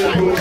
Oh,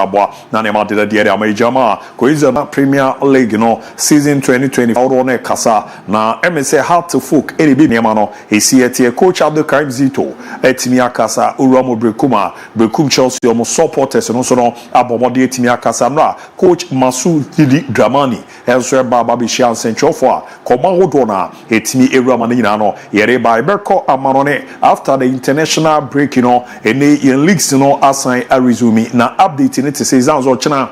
boa na ne ma de de area majama Koizana Premier League no season 2020 Aurone Kasa na MSA Heart to Folk Ebi Nemano Esiete coach Abdul Karim Zito Etimia Kasa Uramo Brekum Chelsea omo supporters no so no abomode Etimia Kasa na coach Masu Didi Dramani Elsewhere Baba Bishan Senchofo Koma Hodona Etimi Ewrama nyina no yere ba Berko Amanone after the international break ene in leagues assign a resume na update it says anzo china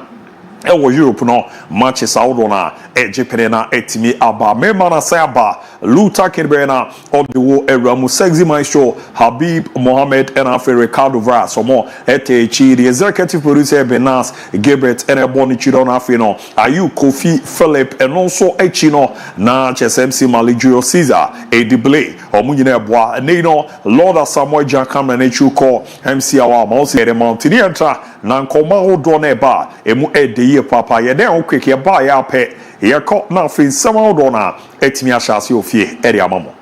ewo Europe no matches out na ejepene na etimi aba mema na sayaba luta kenbena odewo eramu sexy maestro Habib Mohammed and Afe Ricardo Vaz omo etechi the executive producer Benas Gilbert and Ebony Chidon Afe no Ayu Kofi Philip and also echino na HSMC Maligio Caesar Edible omunyine eboa ne Lord Samuel Jackam na chuko MC awa ma ose mountain entra na nkoma odo na eba emu edeye papa ye den okweke ba ya pe ye ko na fin sama odo na etimi ashase ofie ere amamo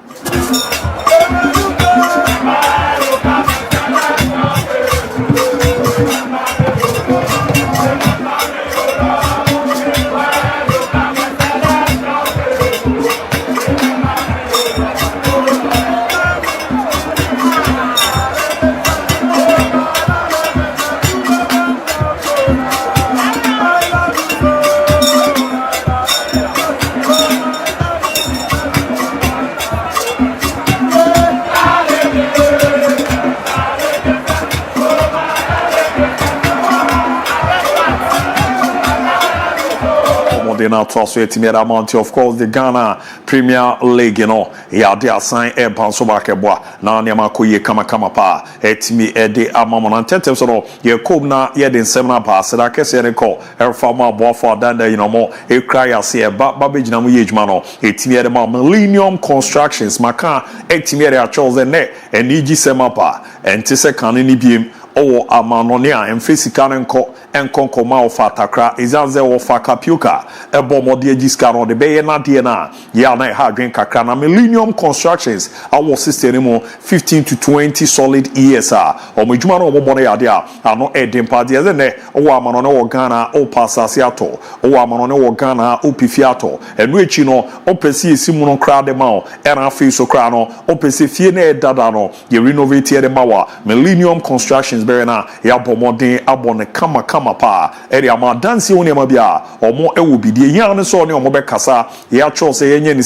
now toss it to amount of course the Ghana Premier League ya de assign e banso ba keboa na nyama koye kama pa etimi e de amamo na tentem so ye kom na ye de nsem na ba se da kese ne ko e fa ma bo for danda mo e cry ase e ba begina mo ye djuma no etimi e de ma Millennium Constructions maka etimi e de a chose ne eniji sema pa enti se kan ni biem owo amanone a emfesika enko ma ofa takra izanze ofa kapioka ebo mode agiska no de beye na de na ya na ha dwen kakra na Millennium Constructions our system mo 15 to 20 solid years omedwuma no omo ya de a ano edempa de ne owo amanone wo Ghana o pasase ato owo amanone wo Ghana o pifi ato enu echi no opesi esimu no kra de ma o era afi so kra no opesi fie na edada no ye renovate de ma wa Millennium Constructions berena ya bomodin abone kama pa area ma dance woni ma bia omo ewo bidie yan ne so ne omo be kasa ya cho se yenye ni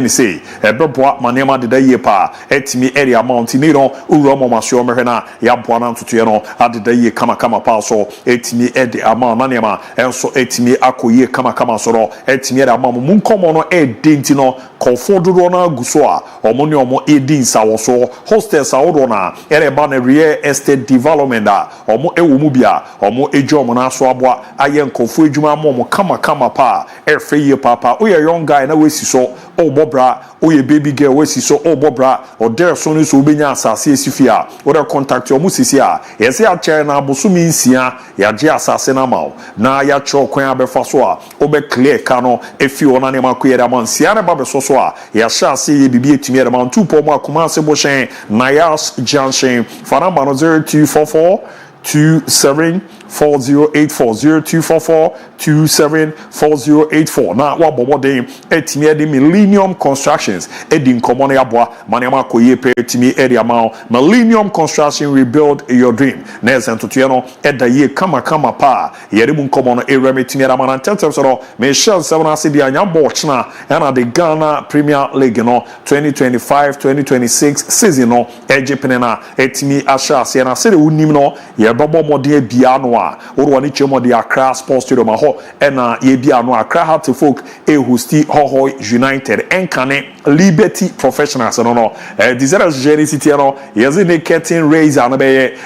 se ebeboa manema de daye pa etimi area mount ni no uro mo masio mehwe na ya boa na ntutu ye no adeda kama pa so etimi ede ama na nema enso etimi akoye kama so ro etimi ede ama mu nkomo no edenti no konfododo na guso a omo ne omo edin sawo so hostels awodo na ere ba na real estate development a omo ewo mu bia omo ejo mo na so aboa aye nkonfo edwuma mo kama pa efe ye papa o ye young guy na wesi so o bobra o ye baby girl wesi so o bobra o there so ni so obenya asase esifia o de contact omo sisi a yesi a chair na abosumi nsia ya je asase na mawo na ya cho kwan abefa so a o be clear ka no efi ona ne makoye da man sia ne ba be so a ya sha se ye bibi etumi da man tu po mo akoma se bo shen na ya junction fanamba no 0244 274084 na wa bomoden etimi ede Millennium Constructions edi nkomo na yaboa manema koye pe etimi area ma Millennium Construction rebuild your dream na esentoto no eda ye kama pa yere mu nkomo no area metimi area ma tentem so me shall seven asidi anyambo china na the Ghana Premier League no 2025-2026 season no ejepene na etimi asha se na sere unim no ye babo mode bia no a wo ni chemo de Accra Sports Stadium ho na ye bia no Accra Heart to Folk hosti ho United enkane Liberty Professionals no desires Genesis no yezi ne curtain raiser na be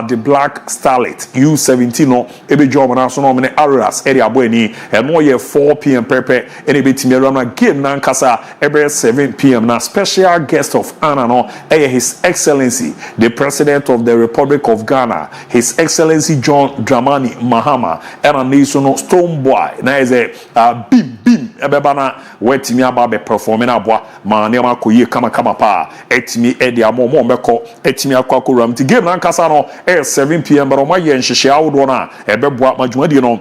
the Black Starlet U17 no ebe job na so no me Aras area boy ni no ye 4 p.m. pepe ene betimi na game na nkasa ebe 7 p.m. na special guest of honor no His Excellency the President of the Republic of Ghana, His Excellency John Dramani Mahama and niso no Stone Boy na eze bim ebeba na wetimi aba be performing abwa ma ne ma koye kama pa etimi edi amomo meko etimi akwakoram ti game na nkasa no 7 pm but o ye nhihye awodo na ebeboa madwumadi no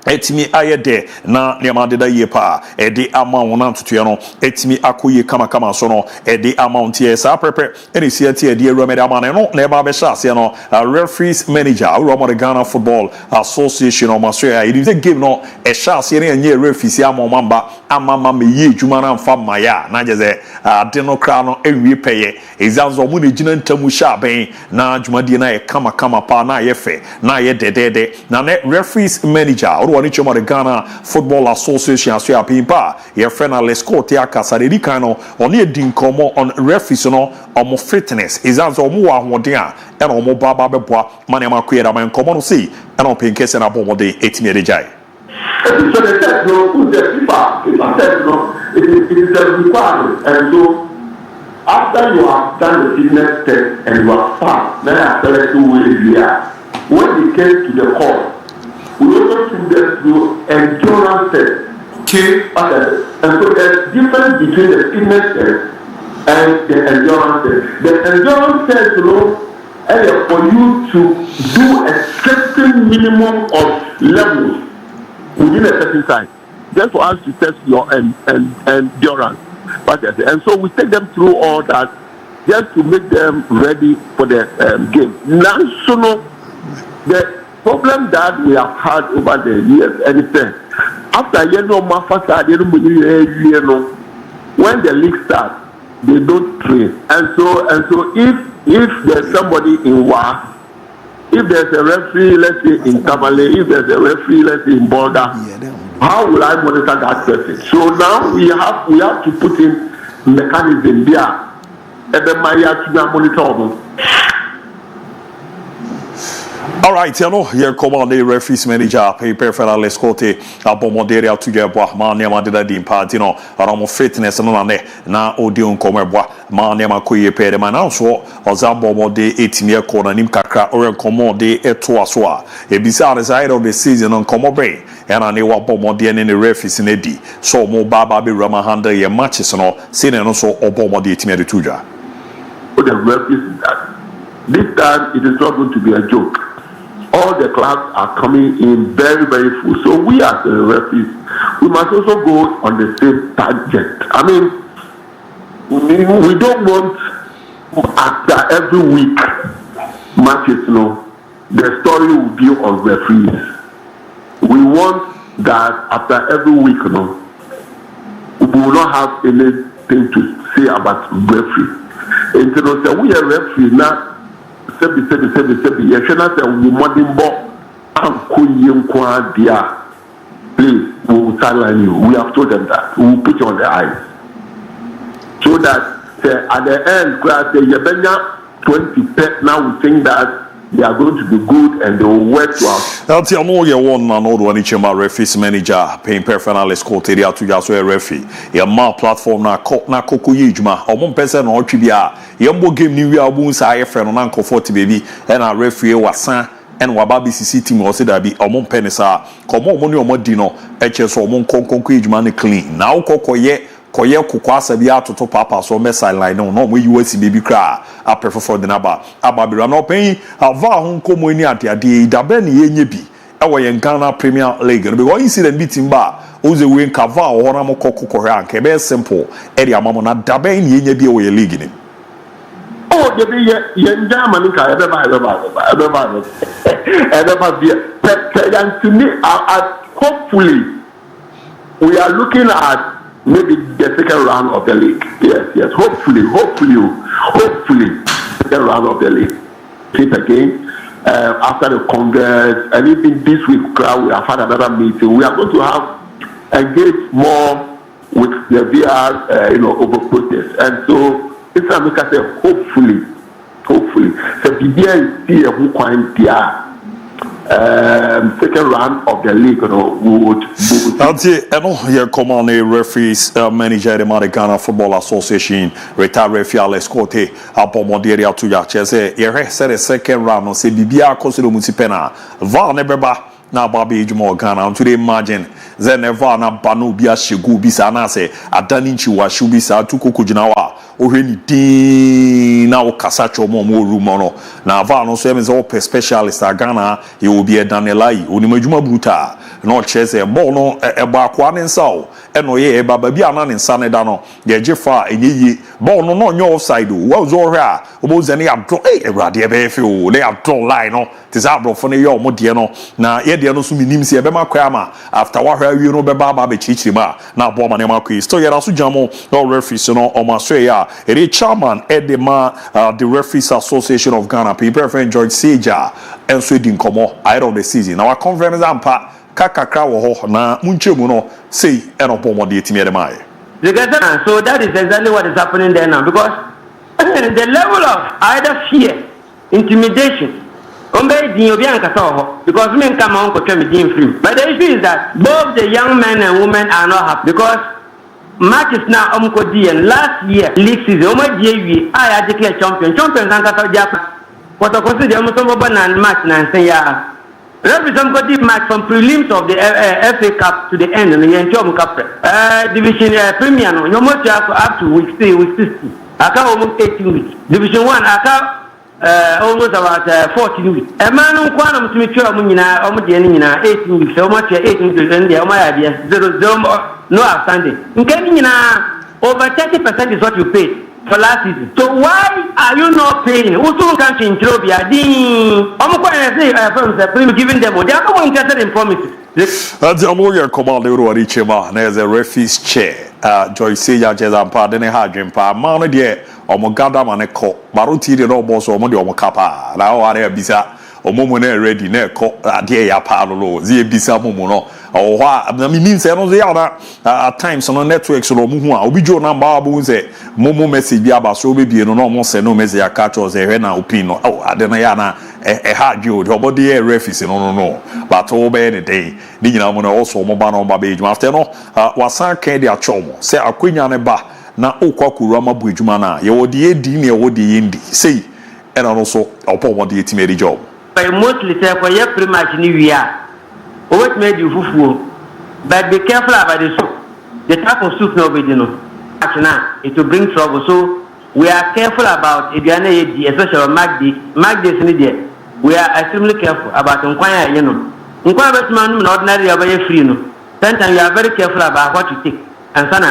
etimi ayede na niama deda ye pa edi amount na ntutu no etimi akoye kama so no edi amount ye sa prepare eni siati edi eromede amane no na eba be sha ase no referees manager Romo Ghana Football Association o maso ya edi game no e sha ase ne anye referees amama me ye djuma na mfa maya na jeze ade no kra no ewie peye ezanzo mu ne gina ntamu sha ben na djumadi na ye kama pa na ye fe na ye dedede na ne referees manager wani choma de Ghana Football Association aso ya pimpa ye friend na Lescott ya kasare di kan no oni edi nkomo on referees no omo fitness izanzo omo wa hoden a e na omo baba beboa mane makoye da man nkomo no sei e na openkese na bomode etimi de jai. So the test no who the FIFA test no it is a requirement, and so after you have done the fitness test and you have passed, then after that you will when they came to the court. We also took them through endurance test. Okay. And so there's difference between the fitness test and the endurance test. The endurance test, for you to do a certain minimum of levels within a certain time, just for us to test your endurance. And so we take them through all that just to make them ready for the game. National, the problem that we have had over the years, anything after when the league starts, they don't train, and so if there's somebody in Wa, if there's a referee, let's say in Tamale, if there's a referee, let's say in Border, how will I monitor that person? So now we have to put in mechanism there, and then my monitor. All right, you know, here come on the referees manager, paper for Lescott, Abomodere out to your bois, man, Yama did that in part, you know, around fitness and on there. Now, Odion come bois, man, Yama Kuye pay the man also, or Zambomode 18-year corner, Nimkaka, or a commode et toaswa. A bizarre side of the season on Comobre, and I know what Bomodian in the referees in Eddie. So, more Bababi Ramahanda, your matches and all, seen and also Obomode 18-year Tuja. The referees that this time it is not going to be a joke. All the clubs are coming in very, very full. So we as the referees, we must also go on the same tangent. I mean, we don't want after every week matches, the story will be on referees. We want that after every week, we will not have anything to say about referees. And so we are referees now. Sebi. Yeshana say we modern bo anko dia. Please, we will sideline you. We have told them that. We will put you on the ice. So that at the end, say Yebenya 20 now we think that they are going to be good and they will work to us. That's your know your one and all one chema referees manager paying personal escort area to just a referee. Your ma platform na koko yijuma. Omon person no twibia. Yembo game ni wi abun sa friend na comfort baby and a referee wasan and wababi CC team or say that be omon penisa. Komo omoni omodi no eche so omon konko yijuma ne clean. Now kokoye koye kukwasa bia toto papa so me sideline no mo US baby kra a prefer for the naba ababira no pen ava ho nkomo ni ade dabe ne yenye bi e wo yen Ghana Premier League no because incident beating ba oze we nkava ho na mo kokoko anke be simple e dia mamo na dabe ne yenye bi wo ye league ni oh de be yen Germany ka e be hopefully we are looking at maybe the second round of the league. Yes. Hopefully, second round of the league. Sit again after the Congress, and even this week we have had another meeting. We are going to have engaged more with the VR, over protest, and so it's like I say, hopefully, so the idea is still who quite there. second round of the league, would. That's it. I know your command referees manager the Ghana Football Association retired referee Alex Cote apomoderi to ya chese. Ye said the second round no say bibia akosiro musipena. Va nebeba na babi jumo Ghana. To imagine then never na banu bia shigu bisa na say adani nchiwa shubisa tukuku jinawa. Oheni din na okasa chomo mo rumo no na va no so emeze op specialist Ghana he will be a Danielai onimajuma bruta no chese ball no eba kwa nensa o eno ye eba ba bia na nensa ne da no ye jefa enyeyi ball no no nyo offside o wa zo hwe a obo zane abdo ewrade e be fe o le abdo line no tisa abrofo ne ye o mo de no na ye de no so minim se e be makwa ma after wa hwe awie no be ba ba be chichirima na bo ma ne makwa so ye raso jamo no referee no o ma so ya the chairman Edema, the Referees Association of Ghana, people friend George Seja, and Sweden Komo, ahead of the season. Now, our conference ampa, Kakakra woho na munchemuno say and upon the team. So that is exactly what is happening there now, because the level of either fear, intimidation, because men come on free. But the issue is that both the young men and women are not happy because matches now and last year league season DIABY I declare champions and Japan. What I consider match and say represent match from prelims of the FA Cup to the end and the Cup division Premier no you must up to week 60. I can almost 18 weeks. Division 1 I can almost about 14 weeks. A man who quantum to me 18 weeks, so much 18 weeks and the idea no outstanding. Over 30% is what you paid for last season. So why are you not paying? Who can't change Robia? I'm giving them. They are not interested in promises. That's a lawyer command Richema. There's a referee's chair. Joyce Seya Jezampa, then a hard pa. Man, dear, Omogada Maneko, Baruti, the Robos, or Modi Omokapa. Now are there bisa. Omomone ready, ne ko dear Palo, Zia Bisa Momono. Oh, I mean, at times on networks or Muhua, Obijo number say Momo message Biaba, so maybe no almost no message a catch or Zerena Opino. Oh, Adenayana, a hard you, your body a refis, no. But over any day, Nina also Mobano Babage. After no, was a candy at Chomo, say a queen ba na Okwakurama Bujumana, your dear Dini or the Indi, say, and also upon what the team job. I mostly say for your pretty much New Year. What made you fufu? But be careful about the soup. The type of soup nobody knows. It will bring trouble. So we are careful about especially Magdi is needed. We are extremely careful about inquiry, Inquiry man ordinary are free, Sometimes you are very careful about what you take. And son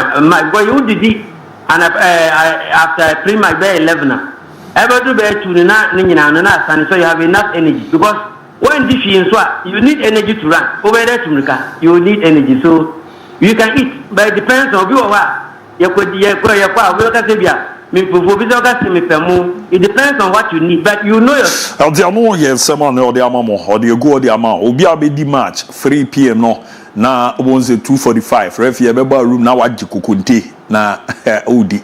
because you did it and after pre-match by 11. Ever do better to so you have enough energy because when this is you need energy to run. Over there to you need energy, so you can eat, but it depends on you. It depends on what you need, but you know yourself. The match 3 p.m. no na 2:45. Referee beba room na wajikukunti na odi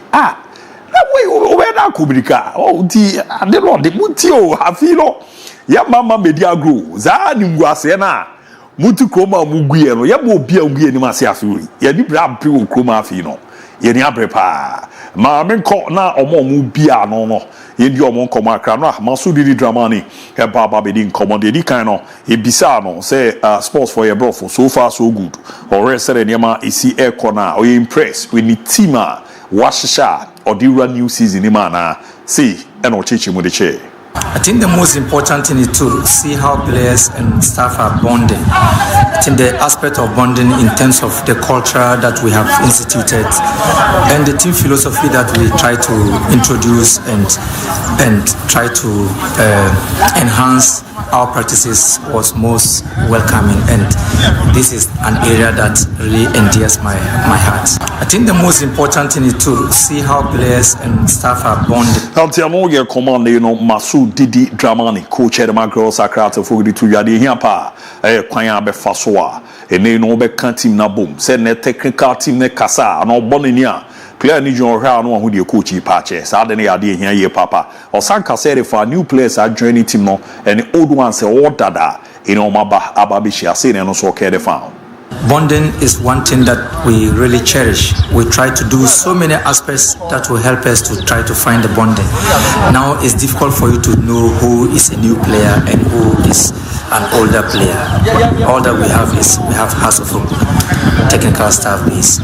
way over na kubrika. Oh, di ade no de muti o afilo. Ya mama media grow za ni ngwase na mutu kroma muguye no ya mo bia nguye ni mase afiri ya di bra bre wo kroma afi no ye ni abrepa ma menko na omo mu bia no ye di omo nkomo akra no maso di drama ni e baba be di nkomo de kan no e bisa no say sports for your bro for so far so good or say niam isi e corner or impress with the team washisha or the new season ni na see e no chichi mu de che. I think the most important thing is to see how players and staff are bonding. I think the aspect of bonding in terms of the culture that we have instituted and the team philosophy that we try to introduce and try to enhance our practices was most welcoming, and this is an area that really endears my heart. I think the most important thing is to see how players and staff are bonding. Masu Didi Dramani, coach at the Macro Sacrata for the 2 yard here pa, Quaya Befasoa, and they know be team na boom, send a technical team ne Casa, and all Boninia. player ni join hwa no ho de coach pache saa de ne ade hia ye papa osanka say for new players are joining team no and old ones all dada maba ababi share say no so okay the farm. Bonding is one thing that we really cherish. We try to do so many aspects that will help us to try to find the bonding. Now it's difficult for you to know who is a new player and who is an older player. All that we have is we have House of technical staff base.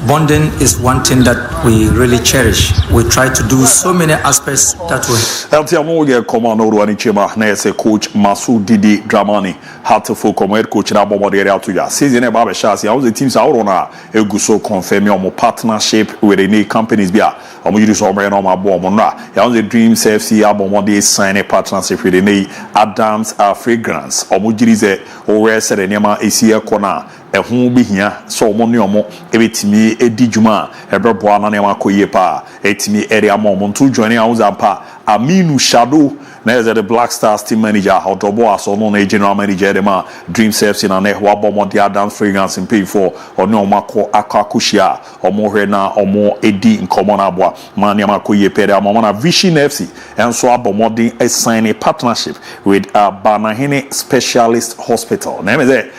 Bonding is one thing that we really cherish. We try to do so many aspects that will. LTM command Orwani Chema, Nese coach Masu Didi Dramani, Hatful Command coach na Bobo de Real Tuya. Season a Baba Shasi, all the teams are on a Eguso confirm your partnership with any companies. Bia, Omuju Sombre no Mabomona. Young the Dreams FC Abomode sign a partnership with any Adams Fragrance. Omujirize or said Nema Asia Kona. Ehun bi hia so mo ne omo ebetimi edi djuma ebreboa na ne makoye pa etimi area mo ntu join awuzampa Aminu Shadow na the Black Stars team manager how to bo aso no na general manager dem a Dream FC na ne ho abomode Adam Fragrance in pay for ono mako akakushia omo hwe na omo edi nkomo na aboa ma ne makoye pere amomo na Vision FC enso abomode sign a partnership with Banahene Specialist Hospital na me say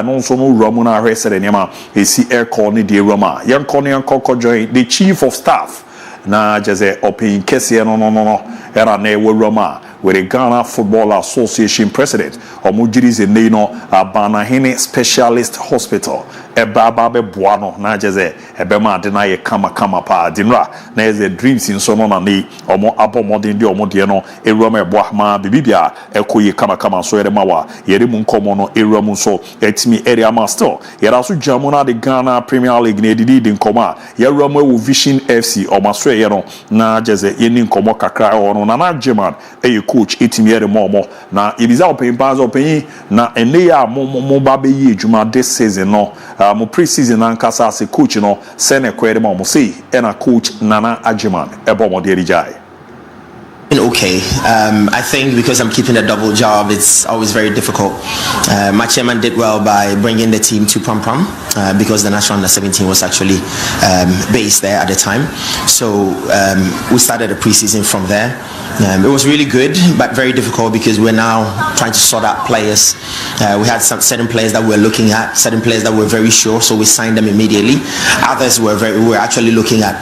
no so no Muna Hesed Nema is air corny de Roma. Young Connie and Coco Joy, the chief of staff. Na Jose Opin Kessia no era ne Roma with a Ghana Football Association president or Mujiris in Nino Banahene Specialist Hospital. Ebababe Buano na Jose Ebema deny kama pa dinra na the dreams in sono na ni omo abomodin de omodieno Eroma Boahma bibibia ekoye kama so eremawa yeri mun komo no Eromu so etimi area master yera so jamuna de Ghana Premier League na edidi din koma Yeromu wo Vision FC omaso yero na Jose yeni nkomo kakra ono na German coach etimi ere momo na ibiza open pass open na ene ya mo ba be yi adwuma this season no mo pre-season ankasa as a coach no sene kwere mo say and a coach Nana Ajiman ebo mo de rijai. Okay, I think because I'm keeping a double job, it's always very difficult. My chairman did well by bringing the team to Prom because the national under-17 was actually based there at the time. So we started the preseason from there. It was really good, but very difficult because we're now trying to sort out players. We had some certain players that we're looking at, certain players that we're very sure, so we signed them immediately. Others we were actually looking at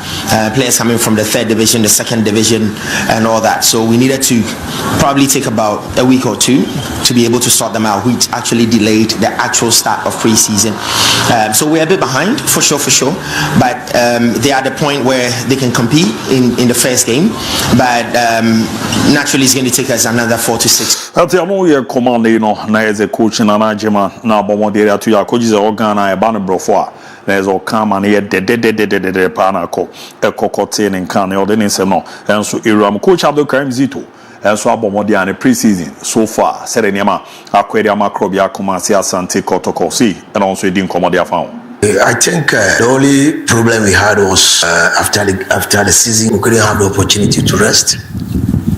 players coming from the 3rd division, the 2nd division, and all that. So we needed to probably take about a week or two to be able to sort them out, which actually delayed the actual start of pre-season. So we're a bit behind, for sure. But they are at the point where they can compete in the first game. But naturally, it's going to take us another 4 to 6. Ati amo ye command na eze coach na Najima na bomodere atu ya coach ze organa e ba no brofo a na eze okama na ye de pa na ko ekokote ne nkan na ode ne nsem no enso Iram coach Abdul Karim Zito enso abomode ane pre-season so far sere niam akwere amakrobi akoma si Asante Kotoko si and also edin komode afa. I think the only problem we had was after the season we couldn't have the opportunity to rest.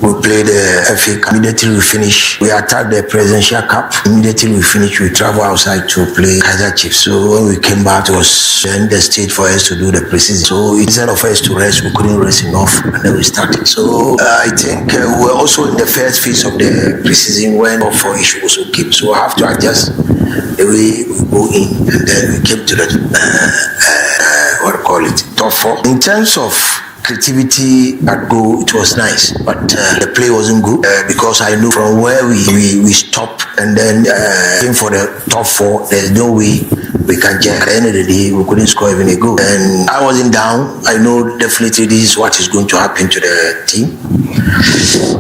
We played the FA Cup. Immediately we finish. We attacked the Presidential Cup. Immediately we finish. We travel outside to play Kaiser Chiefs. So when we came back, it was then the stage for us to do the preseason. So instead of us to rest, we couldn't rest enough, and then we started. So I think we were also in the first phase of the preseason when for issue was okay. So we have to adjust the way we go in, and then we came to the top 4. In terms of creativity at goal, it was nice, but the play wasn't good because I knew from where we stopped and then came for the top 4, there's no way we can get. At the end of the day, we couldn't score even a goal. And I wasn't down. I know definitely this is what is going to happen to the team.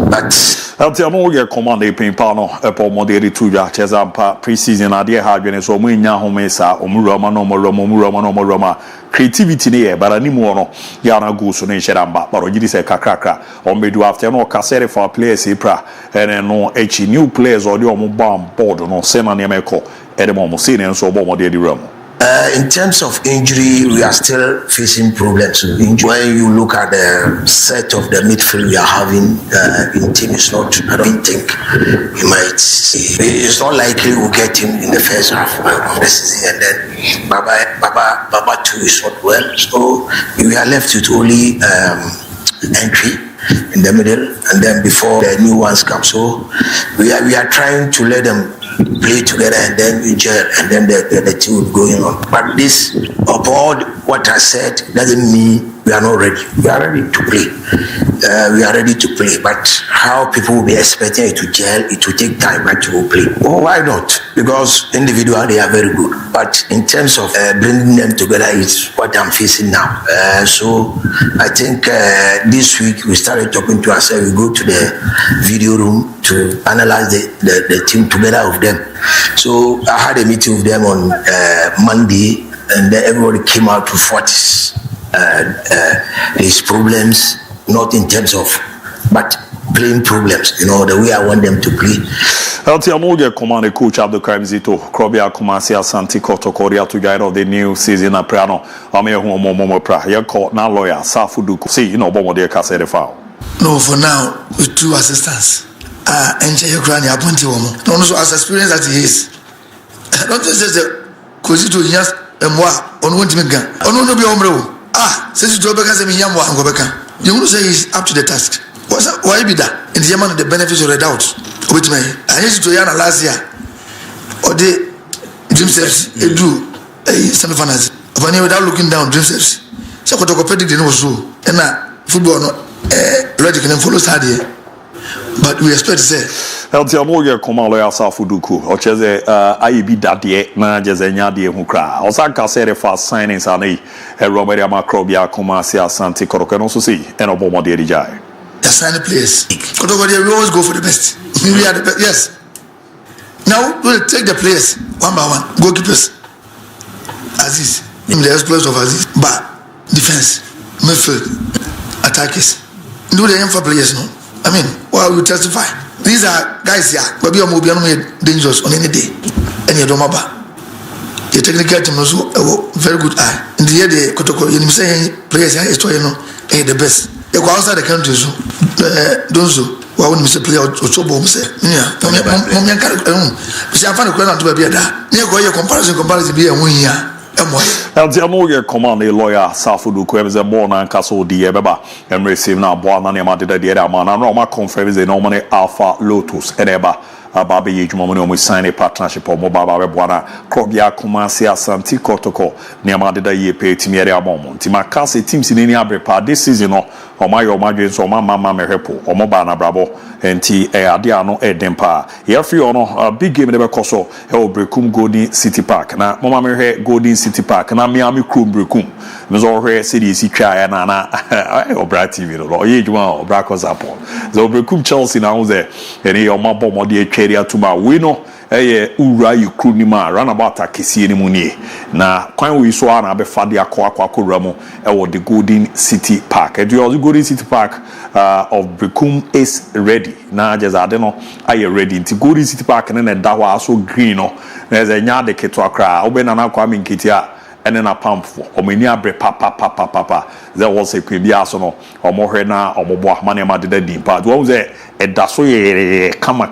But Atiamo ye command e pimpano epo moderi tuja cheza pa pre-season ade ha dwene so mu nya homesa omuroma no roma creativity ne ye bara ni mu no ya na go so ne sheramba baro gidi se kakrakra on bedu after no kasere for players ipra and no echi new players or the on board no se na ne meko edemo mo se ne so bo moderi ram. In terms of injury, we are still facing problems. When you look at the set of the midfield we are having in team, it's not. I don't think we might. It's not likely we'll get him in the first half of the season, and then Baba too is not well. So we are left with only entry in the middle, and then before the new ones come. So we are trying to let them play together, and then we gel, and then the team will go on. But this, about what I said, doesn't mean we are not ready. We are ready to play. We are ready to play. But how people will be expecting it to gel, it will take time, but we will play. Well, why not? Because individually they are very good. But in terms of bringing them together, it's what I'm facing now. So I think this week we started talking to ourselves. We go to the video room to analyze the team together with them. So I had a meeting with them on Monday, and then everybody came out to what his problems, not in terms of, but playing problems, you know, the way I want them to play. Moja command coach Abdul Karim Zito, Krobia Kumasi Asante Kotokoria to guide of the new season at Prano. I'm here Momo Pra. You're called now lawyer, Safudu. See, you know, Bomo de Casa de Foul. No, for now, with 2 assistants. Enche Ukraine appointed woman. Don't also as experience as he is. Not just the Kosito just a moi on one team gun. On one of your own. Since you because I'm young one, you will say he's up to the task. What's that? Why be that? In the amount of the benefits of the doubt. With me, I used to Yana last year. Or the dream steps, it drew a semi finals. Upon without looking down, dream steps. So, what didn't was so. And now, football, logic and follow hard here. But we expect to say. Moja Komalo Safuduku, or Chese, IB Dadie, managers and Yadi Hukra. Osaka said a fast signings on a Robert Macrobia, Comasia, Santi Corocano, see, and Obama de Jai. The sign players. We always go for the best. We are the best. Yes. Now we'll take the players one by one. Goalkeepers. Aziz. The exploits of Aziz. But defense, midfield, attackers. Do the aim for players, no? I mean, well, we testify. These are guys here, but we are more dangerous on any day. And you don't matter. The technical team also very good eye. In the year they Kotoko, you say players here is the best. They go outside the country, so don't so. Well, when you say player or trouble, say, yeah, I'm find a question to be a da. Near go your comparison be a win here. Moja command a lawyer, Safudu, who is a born and castle DIABY, and receive now born and Yamada de Diaman, and Roma conference the nominee Alpha Lotus, Edeba. Babi Yijmono, we sign a partnership of Mobaba Buana, Krobia Kumasia Santi Kotoko, Niamada ye pay Timiria Momon. Timakasi teams in any abrepa this season or my margins or Mama Merepo or Mobana Bravo and T. Adiano Edempa. Here free honor a big game never coso, El Brecum Golden City Park. Now, Mama Mere Golden City Park, and Miami Crum Brecum. Mizore City Sikaya Nana or Brad TV or Yejuma or Bracos Apple. The Brecum Chelsea now there, and he or Mabo Modi to my winner, Ura Ukrunima, runabout a Kissi Muni. Now, when we saw an Abefadia Kwako Ramo, or the Golden City Park. And the Golden City Park of Brecum is ready. Now, just I don't know, are you ready? Into Golden City Park and then that was so green. There's a yard to cry, open an aquamin kitia. And then a pump for Omenia papa. There was a Quibiasono or Mohena or Moboa Manema did the part. What was it? A Dasoye, come,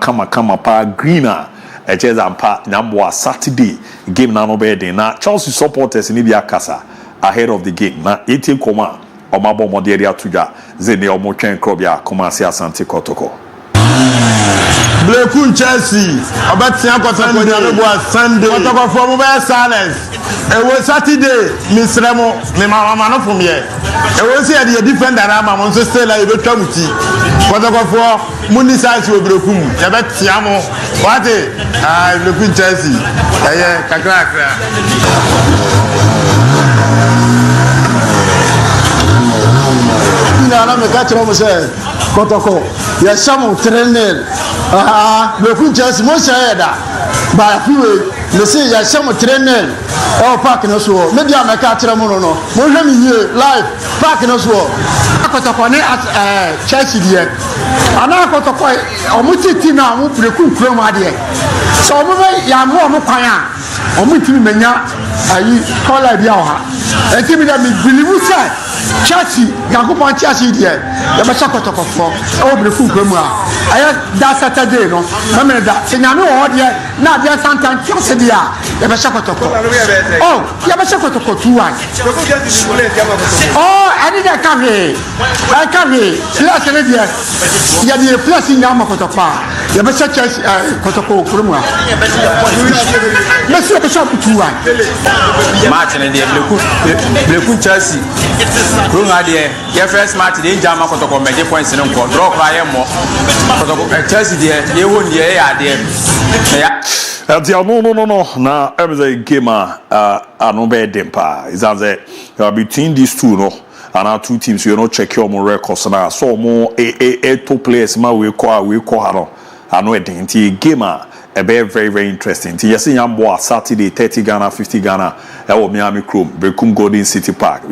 pa greener. A chess and pa Namboa Saturday game nano bed. Now, Chelsea supporters in Ibia Casa ahead of the game. Now, 18 Koma or Mabo Moderia Tuja, Zene or Mochen Krobia, Komasia Santi Kotoko. Blekun Chelsea, about Sunday, Kotoko for mobile silence. It was Saturday, Miss Remo, Mama from here. It was here the different drama, Monster Stella, you come to Kotoko for Mundi size with Blekum, Yabet Siamo, what a Blekun Chelsea, Kakra. Na me catch mo say Kotoko ya shamu trainer me kun Chelsea mo say da ba fiwe me say ya shamu trainer e park no so me dia me catch mo no mo hwe mi here live park no so Kotoko ni Chelsea die ana Kotoko o mu titi na mu preku kuro ma de so mo ya mo kwan a o mu timi menya ayi kola bia o ha enti mi da mi believe say Chelsea Yakupon Chelsea there ya be chakotokofo e wo brefu kwemu a aya da Saturday no na me da senyame wo there na dia santan Chelsea there ya be chakotoko oh ya be chakotoko 2-1 oh ani da kave I kave plus ne there ya di plus nyama kotopa ya be Chelsea kotoko kwemu a Monsieur be chakotoko 2-1 match ne there bleku Chelsea Runga de your first match the Jama Kotoko major points in Uncle draw by more Chelsea dear you won't hear there no na every game no bad dempa is that between these two no and our two teams you know check your more records na so more two players ma we call hano ano edenti game very very interesting. Yes, Yamboa Saturday 30 Ghana 50 Ghana Miami Chrome Bekum Golden City Park.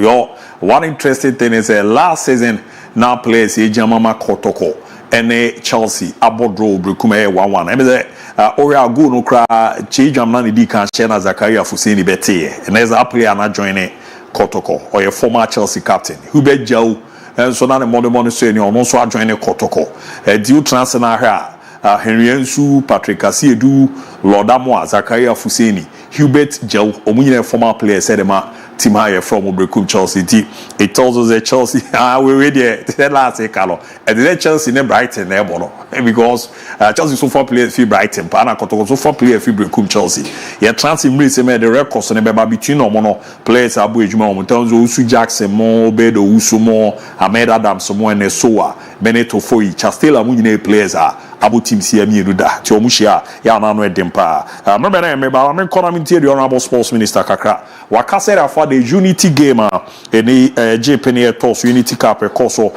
One interesting thing is last season now players Jamama Kotoko and Chelsea Abodro Bekum 1-1. I mean Oria Guno Kra Chijamani Di can share Zakaria Fusini Bete and there's a player not joining Kotoko or a former Chelsea captain who bet Joe and so now the modern senior also joining Kotoko. Due transfer Henry Ensu, Patrick Asiedu, Lord Amoa, Zakaria Fuseni, Hubert Joe, Omunye former player said Tim Haya from Obrekum Chelsea. It tells us that Chelsea we ready the last Carlo. And then Chelsea never Brighton there because Chelsea so far player fee Brighton, Pana Kotoko so far player fee Brekum Chelsea. Yeah, transfer made the records and between no players ABOU Ejuma, Mutanzo Usu Jackson, Mo Bedo Usumo, Ahmed Adams, Mo and Soa, Beneto Foyi, Chastela Munine players are. Abu team CME Ruda, Chomushia, Yanano Dempa. Remember, I'm calling the Honorable Sports Minister Kakra. Wakasera for the Unity game, any Japanese toss Unity Cup, a Koso,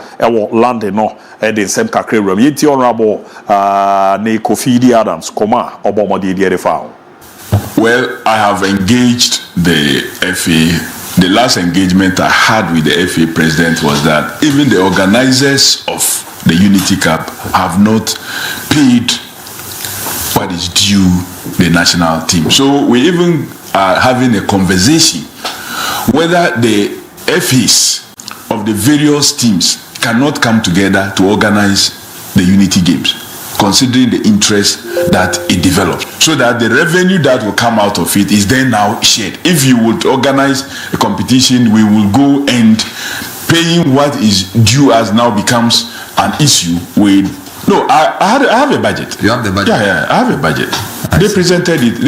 London, no, and the same Kakre room. Yet, Honorable Kofi Adams, Koma, Obama the foul. Well, I have engaged the FA. The last engagement I had with the FA president was that even the organizers of the Unity Cup have not paid what is due the national team. So we even are having a conversation whether the FAs of the various teams cannot come together to organize the Unity Games, considering the interest that it develops, so that the revenue that will come out of it is then now shared. If you would organize a competition, we will go and paying what is due as now becomes an issue with I have a budget. You have the budget? Yeah, I have a budget. They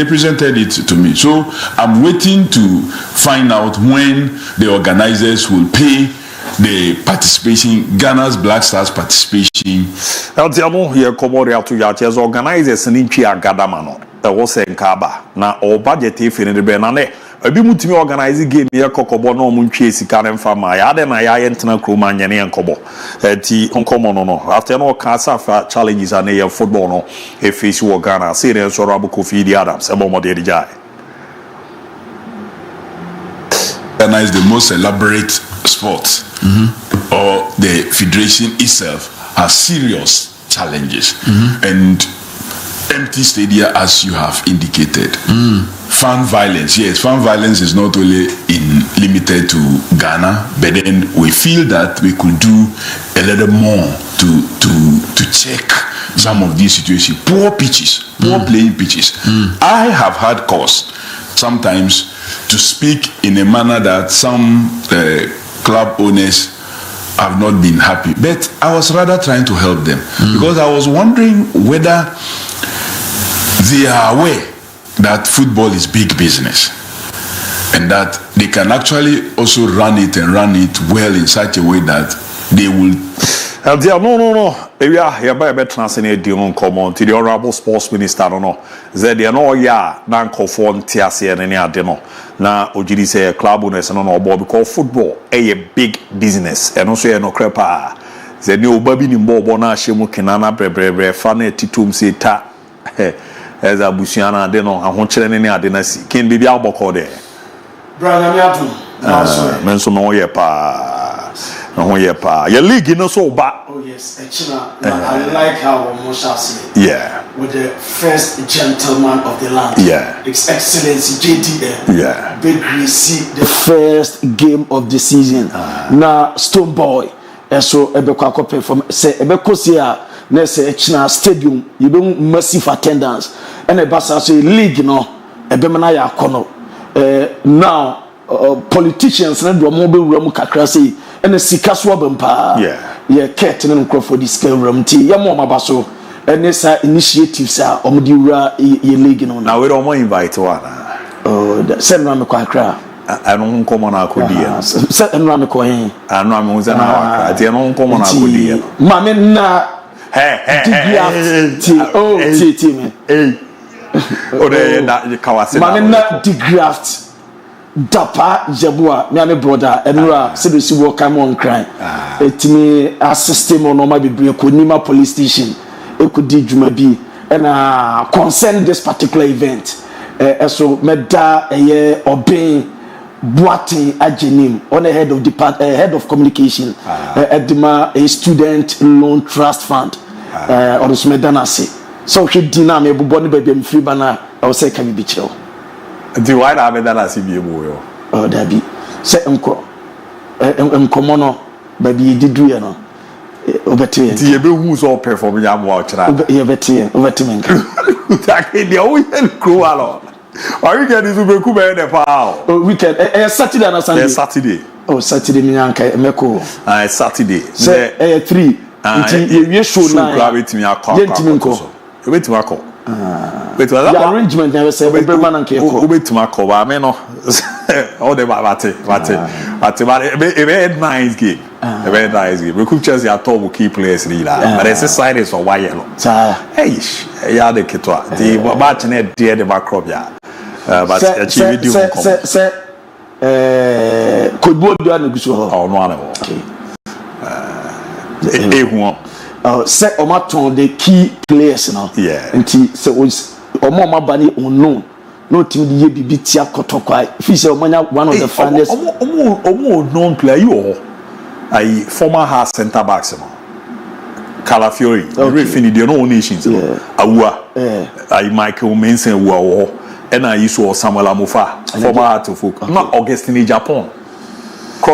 presented it to me. So I'm waiting to find out when the organizers will pay the participation, Ghana's Black Stars participation. Eltiamo here Komoria to Yaches organizers and Inchi Agadamano. Was in Kaba. Now all budget if in the Benane. A bimutimi organizing game here Kokobo no Munchesi Karen Fama. Yaden I enter Kruman and Kobo. T uncommon no. After no Casa challenges and a football no. A face you Ghana. Serious or Abu Kofi Adams. A bomber de Jai. Ghana is the most elaborate sport. Or the federation itself has serious challenges and empty stadia, as you have indicated. Fan violence, yes, fan violence is not only limited to Ghana, but then we feel that we could do a little more to check some of these situations. Poor pitches, poor playing pitches. I have had cause sometimes to speak in a manner that some club owners have not been happy, but I was rather trying to help them because I was wondering whether they are aware that football is big business and that they can actually also run it well in such a way that they will. No. We are here by better translate the common to the Honorable Sports Minister. No, they no ya nan conform TSC and any adeno. Na Ojidi say club owners no about because football a big business and also no crepa. The new baby ni mbo na shemu kinana brebre fane titum say ta. As a busiana adeno ahonchire ne adenasi. Kin bibi aboko there. Brother Miatu. Menso no ye pa. Oh yeah, pa. Your league, you know, so bad. Oh yes, I like how Mosha said. Yeah. With the first gentleman of the land. Yeah. His Excellency JDM. Yeah. Big receive the first game of the season. Now Stone Boy. So ebekwa ko perform say ebekosi a na say China stadium you be massive attendance and e basa so league no ebemana ya kono now politicians na do mo be wura mu kakra say and sika so bempa yeah ket na nkrofo di scale room ti ya mo mabaso and sa initiatives a omdi wura ye league no na we don't invite one oh send na me kwa akra I don't come on a codia. Set and run a coin. I know I'm was an hour. I don't come on a codia. Mamma, hey, oh, Timmy. Oh, that the Kawasi. Mamma, degraft. Dapa, Jabua, my brother, and Ra, said the Sibo come on crying. It me a system on my Biblia could Nima police station. It could do Jumabi and concern this particular event. So, Meda a year obeying. Boating Ajenim on the head of head of communication Edima a student loan trust fund or the Smedanasi. So he dina me buboni baby free bana I will say can be chill. The white have that as if you will. Oh Debbie say unko unkomono baby did do you know obeti the who's all performing ya watch that obeti that the always cruel. Are you getting to be cool by the power? Oh, weekend. Saturday and Sunday. Saturday. Oh, Saturday, me anka meko. Saturday. Say 3. You show na. Grab me a call. Wait to my call. Wait, the arrangement never say every man and call. Wait to my call. I mean, no. All the bate. A very nice game. A very nice game. We could just have told key players, but it's a side is a yellow. Hey, yeah, the kitwa. The Bartonet dear the backcrop, yeah. But achieve you could both do an episode. Oh, no, set Omaton the key players now. Yeah. And so was Omoma Bani unknown. No team the BB Tia Kotokwa. If you say one of the finest known player, you are a former half centre back. Calafiori, Refini, the no nations. Awa, I Michael Manson, Wow, and I used to Samuel Amufa, former art of folk, not Augustine Japan. No,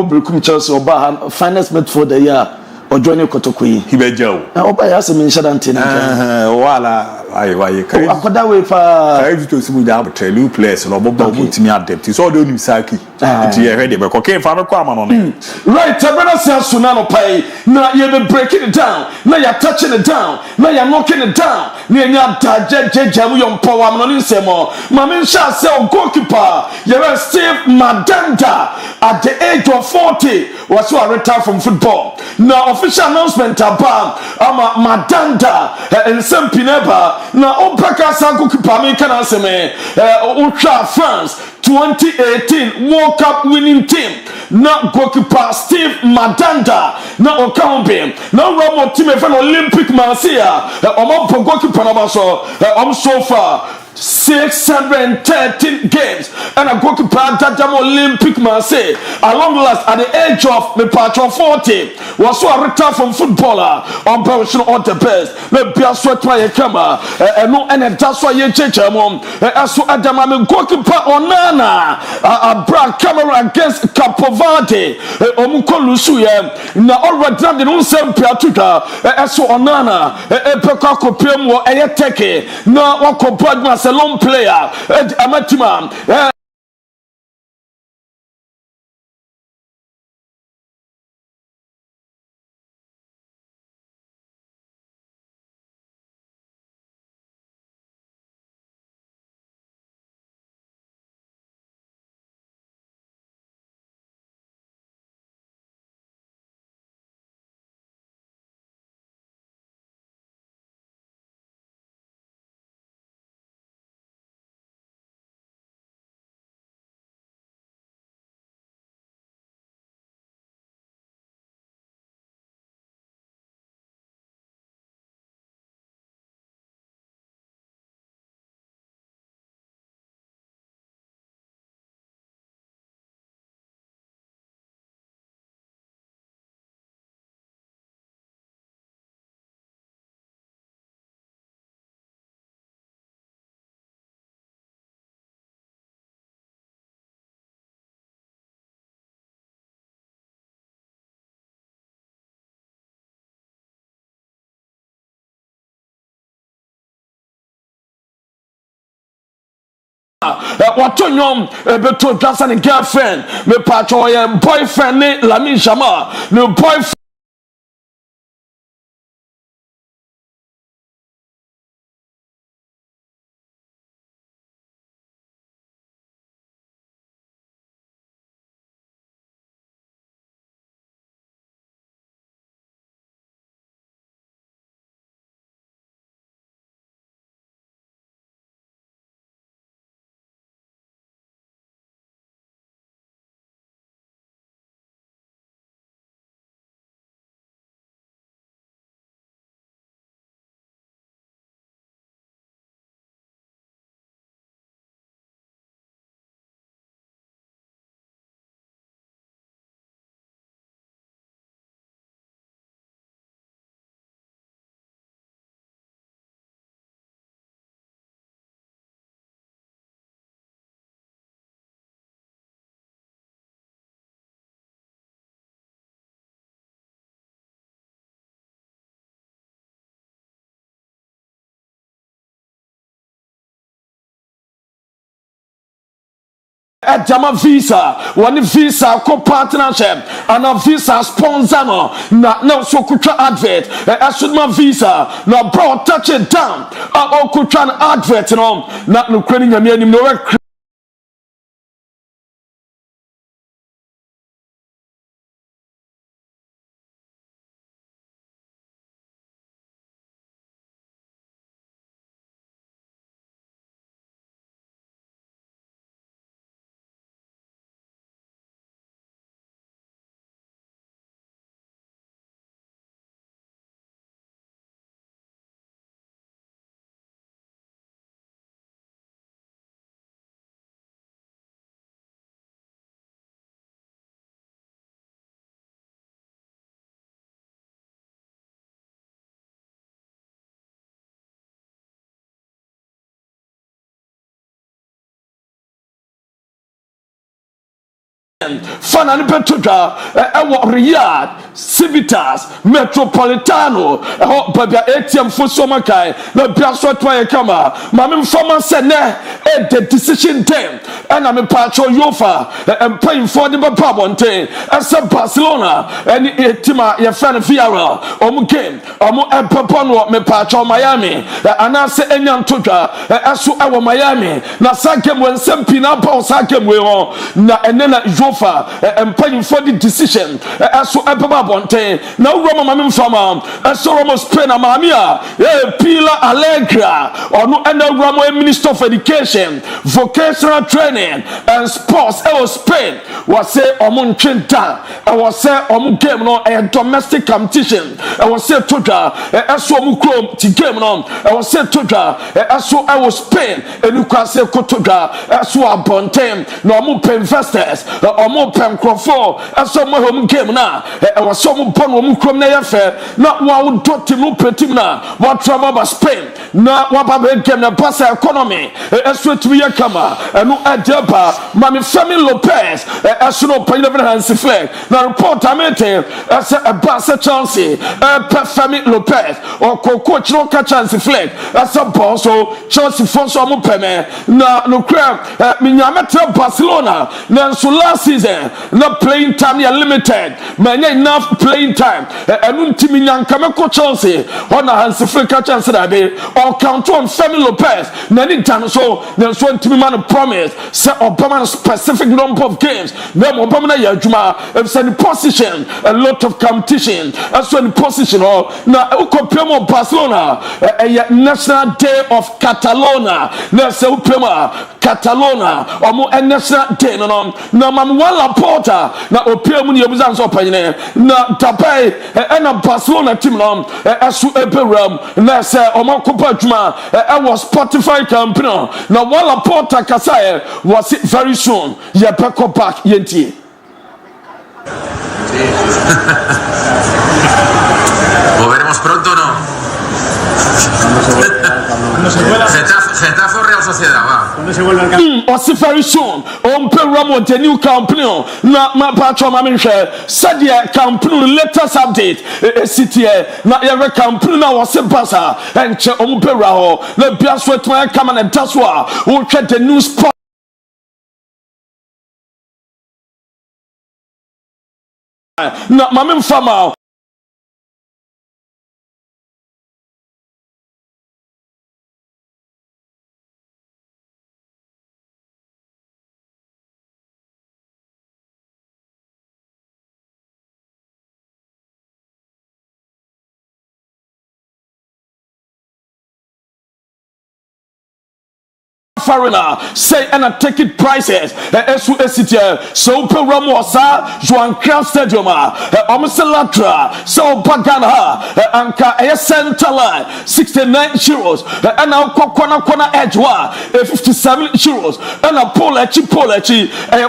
Brukum Chelsea or Bahan, finest met for the year or Johnny Kotokui. He be Joe. Now, by us, I mean, Shadantin. Walla, I can't. That way for I to see the arbitrary new place or Bob to me at depth. It's all the new Saki. Ready, but okay, Father Quaman on it. Right, Tabana says Sunano Pay. Now you're breaking it down. Now you're touching it down. Now you're knocking it down. Near Jamu Power Monisemo. Mamin shall sell goalkeeper. You're Steve Madanda at the age of 40 was who are retired from football. Now official announcement about Madanda and Sempineba. Now Opaka Sankukipa me can answer me. Ultra France 2018 World Cup winning team. Now goalkeeper Steve Madanda. Now Okambe. Now Romo team from Olympic Marseille. Omo goalkeeper Nabaso. So far 613 games and a goalkeeper Dadam Olympic Marseille. Along last at the age of the patron 40 was so a retired from footballer on professional on the best. Let be a sweat my camera and no and that's why you change mom. As so Adam goalkeeper Onana a brand camera against Capoverde Omukolusuya na already done the no same Piatuka as so Onana Pekako Pemo Ayateke na wako Badmas a long player, Amatima. What to nyom beto dwasa ne girlfriend me pacho ye boyfriend ne Lamin Shama no boyfriend Jama visa, one visa co-partnership, and a visa sponsor no so kutra advert. Should my visa no bro touch it down. Or kutra advert no not no credit me no. Fanani Petuja, Riyadh, Civitas, Metropolitano, Babia ATM for Somakai, the Biaswa Twaya Kama, Mamma Fama Sene, the decision time, and I'm a Pacho Yofa, and paying for the Babonte, as a Barcelona, and Tima, your fan of Fiara, Game, Omo Papono, me Pacho Miami, and I say Enyan Tuja, as to our Miami, Nasakem when Sempina Pausakem we on, and then and paying for the decision as to Ababa Bonte. Now Roma Mamma Fama, as so Roma Spain Amamia, Pila Allegra, or no and Ramo Minister of Education, Vocational Training and Sports. I was Spain was say Omon Chinta, I was say Omu game no a domestic competition. I was say Toja, as so Mukom to game no, I was say Toja, as so I was Spain, and you can say Kotoja, as so a Bonte, no more investors. Omo pem crofo aso mo home game na e was some pon wo krom na ye fe na wa wo dot mu petim na wa travel ba Spain na wa ba game na pass economy aso to ye kama enu adeba mami Femi Lopez aso no pan never hands flag na report amete as a pass chance Femi Lopez or coach no catch chance flag as a boss so Chelsea for so mo peme na no crab minyamete Barcelona na so last season not playing time you limited man enough playing time and team nyankame ko Chelsea on a hands free chance that be or count on Femi Lopez na ni tan so na so team man promise say Obama specific number of games na Obama na yadwuma if any position a lot of competition as one position or na compare mo Barcelona national day of Catalonia na say Prema Catalonia or mo national day no mam wala porter na opia mu ne yebuzan so panyene na tapai na Barcelona team no asu eberam na say omakopa adwuma was Spotify company na wala porter kasaye was it very soon ye back yentie veremos pronto no. Getafe Real Sociedad va. Also very soon on Ramon the new company na ma patro ma menhwe sadia company latest update city na every company na was basa enche on pera ho na biaso etwa come na daswa wo hwe the new sport na mame mfama Foreigner say and take it prices esu esitia so program wasa Joan Cruyff Stadium omuselatra so bagana anka center line 69 euros and now corner edge 57 euros and a pole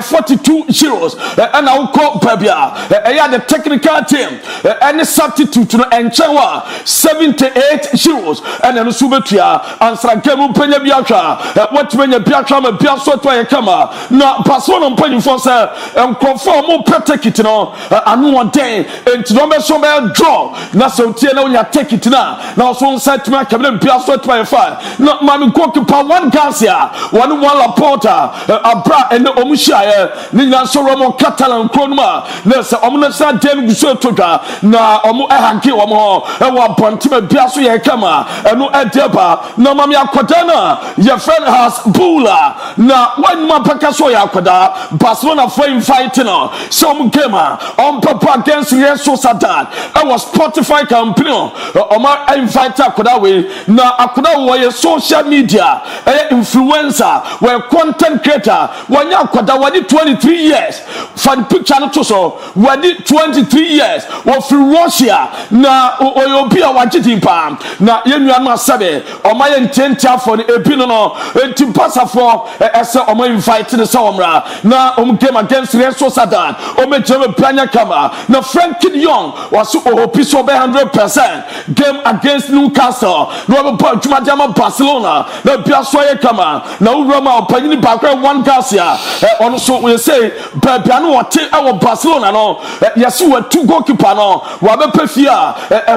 42 euros and now call babia the technical team any substitute no enchewa 78 euros and then subetua answer game penya biatwa when you be a trauma, be a sort of camera. Now, Barcelona on paying for sir, and conform more protect it now. I know one day, and to number some draw. Now, so tell you take it now. Now, so side to my cabinet, be a sort of fire. Not my goalkeeper, one Garcia, one Laporta, Abra, and the Omushire, Nina Soromo Catalan Cronma, Nessa Omnasa Del Gusotoga, na Omu Ahanki Omo, and one Pontima Biasu Kama, and no Edeba, no Mamia Quadana, your friend has Bula. Now, when Mapakasoya Quada, Barcelona frame fighting on some gamer on Papa against Real Sociedad. I was Spotify company. Omar invited Kodawe. Now, Akuda was social media influencer, where content creator. When you Koda, what did 23 years? Fan picture not so. What did 23 years? What through Russia? Now, Oyobia Wajitimpa. Now, Yenuama Sabe, or my intent for the Epinono. To pass for as a invited the Samra now game against Real Sociedad German Plania Kama now Frankie Young was piece of 100% game against Newcastle Robert Jumajama Barcelona now Piasoya Kama now Roma Panini background one Garcia also we say Babiano our Barcelona no yes we were two goalkeeper no Wabe Pefia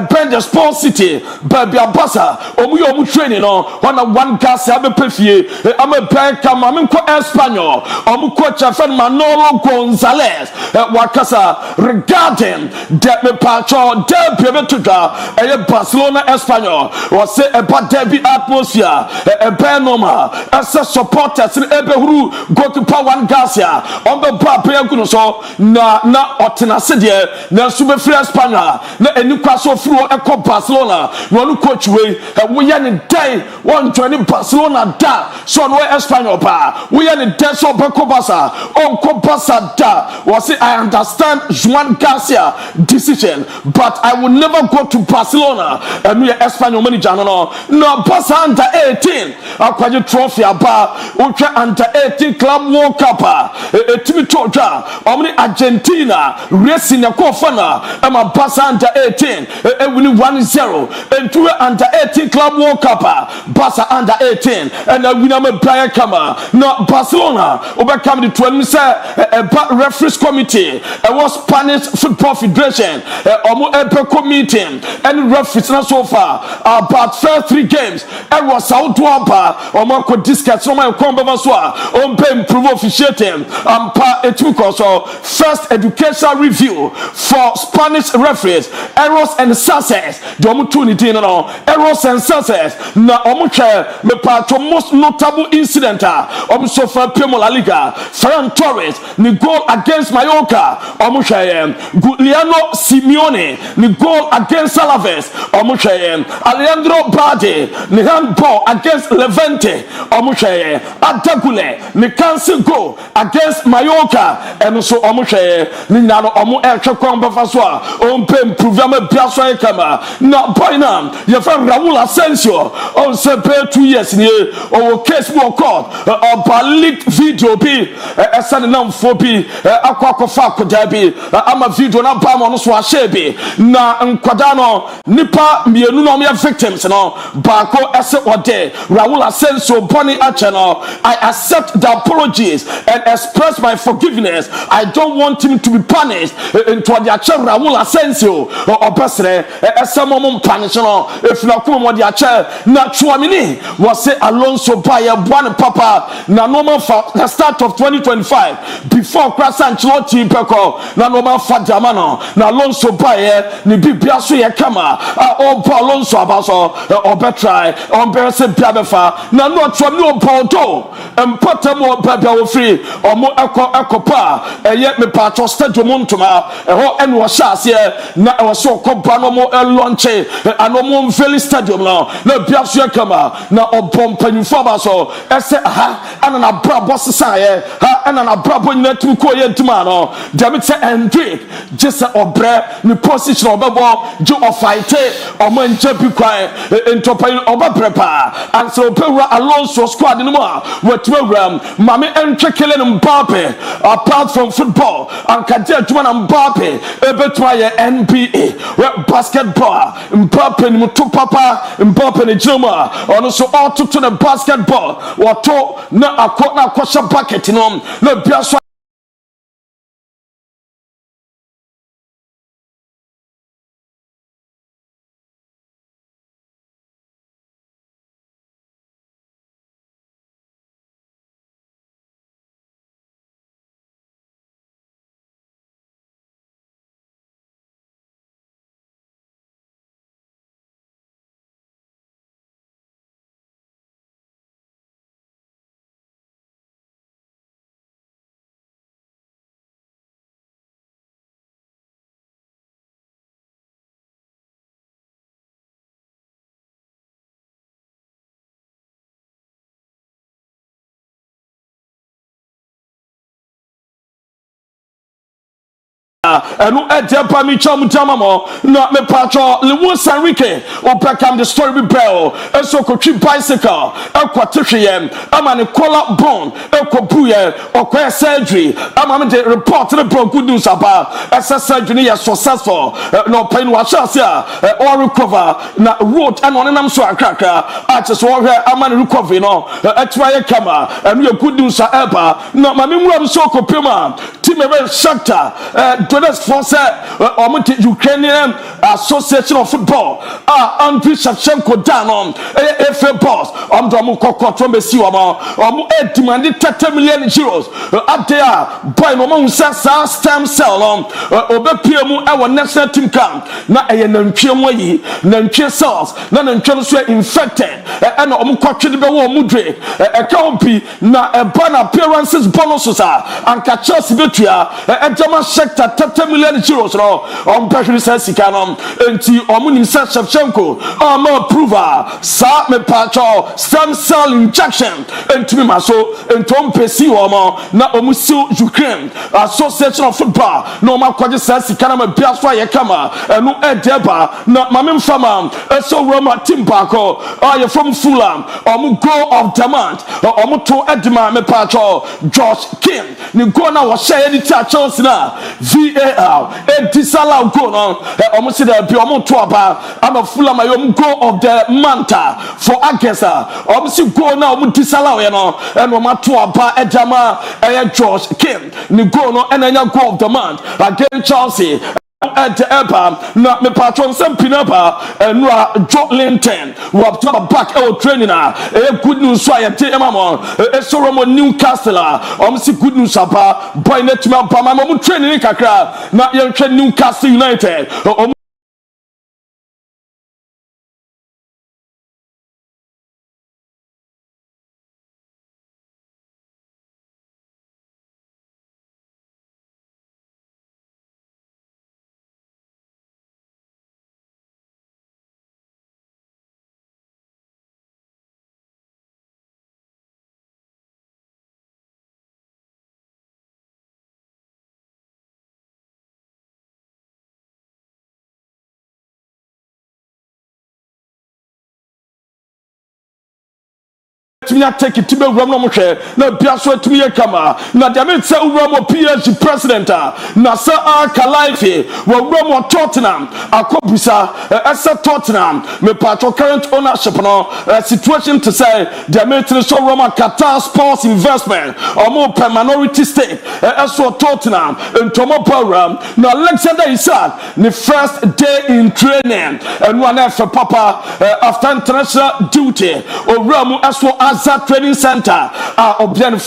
Benja Sport City Babia Bassa Omu training no one Garcia Pefia I'm a bank, I'm Espanyol, I'm coach Manolo Gonzalez, Wakasa, regarding that me patron, Del Pimentuga, a Barcelona Espanyol, was say about Derby atmosphere, a Benoma, as a supporter, Ebehuru, go to Pawan Garcia, on the Bapiagunoso, na Otenasidia, na Subefri Espanyol, na Newcastle through a Barcelona, one coach way, we are in day 120 Barcelona da. So no Espanyol pa. We are in death of Bacobasa. On Cobasa da. Was it I understand Juan Garcia decision, but I will never go to Barcelona and we are Espanyol manager no. No Barca under 18. Akwaje trophy aba. Ultra under 18 club World Cup. Timi toja. Omni Argentina racing a kofana. Ama Barca under 18. Winning 1-0. And two under 18 club World Cup. Barca under 18. And we know player kama no Barcelona overcome the 12 say referees committee was Spanish Football Federation omo meeting and referees na so far about first 3 games and was out wapa omo ko discuss so my komba so on pay improve officiating pa etuko so first educational review for Spanish referees errors and success the omo tuni din no errors and success na omo che me part most notable incident so for Premier La Liga Ferran Torres the goal against Mallorca Giuliano Simeone the goal against Alaves Alejandro Balde the handball against Levante Adagule the cancel goal against Mallorca and so Ninano now by now your friend Raul Asensio on 2 years in here or case more court leaked video be a sudden number 4B aquacofaco derby I'm a video na bam so ashebe na nkwadano nipa mienu no me victims no bako ese ode Raul Asensio boni achano I accept the apologies and express my forgiveness. I don't want him to be punished into the actual Raul Asensio or besre ese momum punish no if na kuma mo the actual na chuamini was say Alonso by ye bwan papa na no man for the start of 2025 before Krasan Chiloti peko na no man for Jamano na Alonso baye ni bibia so ye kama o Alonso abaso o betry on berse biabefa na no twam no ponto empatam o baba wo free o mo ekopa eye me patro stadium ntoma ho ene wo hyase na wo so kopa no mo launche anomo MON-FRI stadium na biaso ye kama na obom panifo abaso ese ha ana na bra boss saye ha ana na bra bo nyina tu ko ye ntuma no demite Hendrick just obre ni position obebo jo ofight o man champion kwan entopan obaprepa and so pewra Alonso squad no more wetwura mame entwekele Mbappe apart from football and kadia juma na Mbappe ebetwa ye NBA basketball Mbappe ni mutu papa Mbappe ni juma ono so all to the basketball wato na akosha bucket no na biaso enu edepa mi chom tamamo na me patro Lewis Enrique opekam the story be bell eso kotwi bicycle ekwatehweyem ama ne collar bone ekobuye okoye surgery ama me the report the good news about surgery is successful no pain wa chance or recover na road and on nam so akrakra at so hwe ama ne recovery no etwaye kama enu ye good news eba na ma me nwura so kopema team e Shakhtar Donetsk force Ukrainian Association of Football Andriy Shevchenko down on FA boss domu kokotro besi omo demand 30 million euros up there boy no mo sa stem cell obepie mu e national team camp na nantwie mo yi nantwie cells na nantwie so infected and omo kwatwe be wo mudre ka obi na ban appearances bonuses and catches betua Jama Shakhtar 30 million euros no on pressure sika no enti omunim Shevchenko no approval sa me patcho stem cell injection enti me maso entom pesi omo na omusiu Ukraine Association of Football no makwaje sika na biaso ye kama enu edeba na mamem fama eso Roma team bako you from Fulham goal of the month to edema me patcho Josh King ni go na wo share di Chelsea na VAR disala go no almost there be to aba am Fulham goal of the month for Agesa almost go na disala we no and to aba edama Josh King ni go no and goal of the month against Chelsea at Eba na me patron some pinapa and Joe Linton who have to back our training good news so I tell emamo Soromo Newcastle good news about boy net me pa my training kakra na yen Newcastle United Tumia take it to be Romo Moshe, na Biaswa Tumia Kama, na Damitsa Romo PSG president, na Sir Kalaifi, Romo Tottenham, Akobisa, Essa Tottenham, me patro current ownership no situation to say Damitsa so Roma Qatar Sports Investment, or more per minority stake, Essa Tottenham, and Tomo Program, na Alexander Isak, the first day in training, and one for Papa after international duty, or Romo Aswa Asa Training Center obian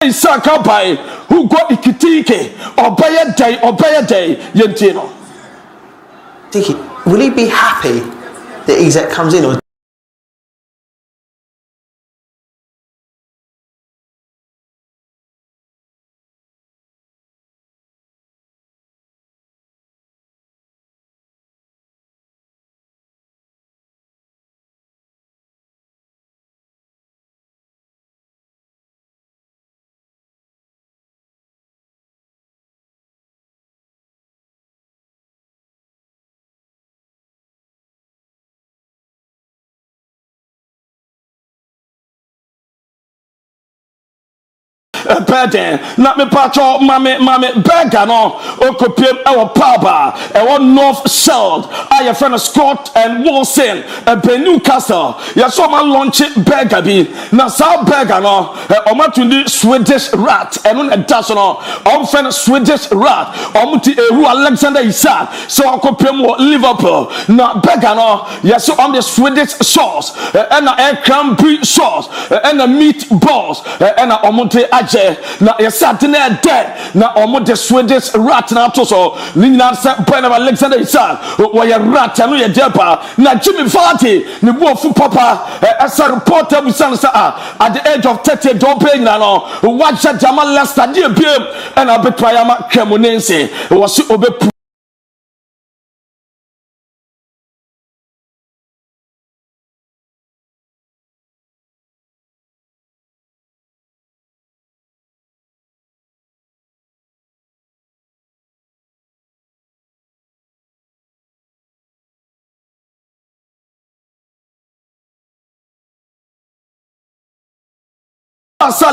Isaka by who got Ikitike or Baya Day Yentino. Will he be happy that exec comes in, or Pardon, not me patrol, mammy, beggar no, Okopim, our papa, our North South, I have friend of Scott and Wilson, and Newcastle. Yes, so my launch it beggar be, now South beggar no, Omatundi Swedish rat, and on a national, on friend Swedish rat, Omuti Eru Alexander Isak, so Okopim Liverpool, now beggar no, yes, so on the Swedish sauce, and a cranberry sauce, and a meatballs, and a Omonte na yesatine dead na omo the Swedish rat na to so nina se point of Alexander Isak wo ye rat no ye depa na Jimmy Vardy ne bofu papa as a reporter we say at the age of 30 don't pay na no watch Jamal Leicester dey biem and abetwa ma Cremonense wo si obe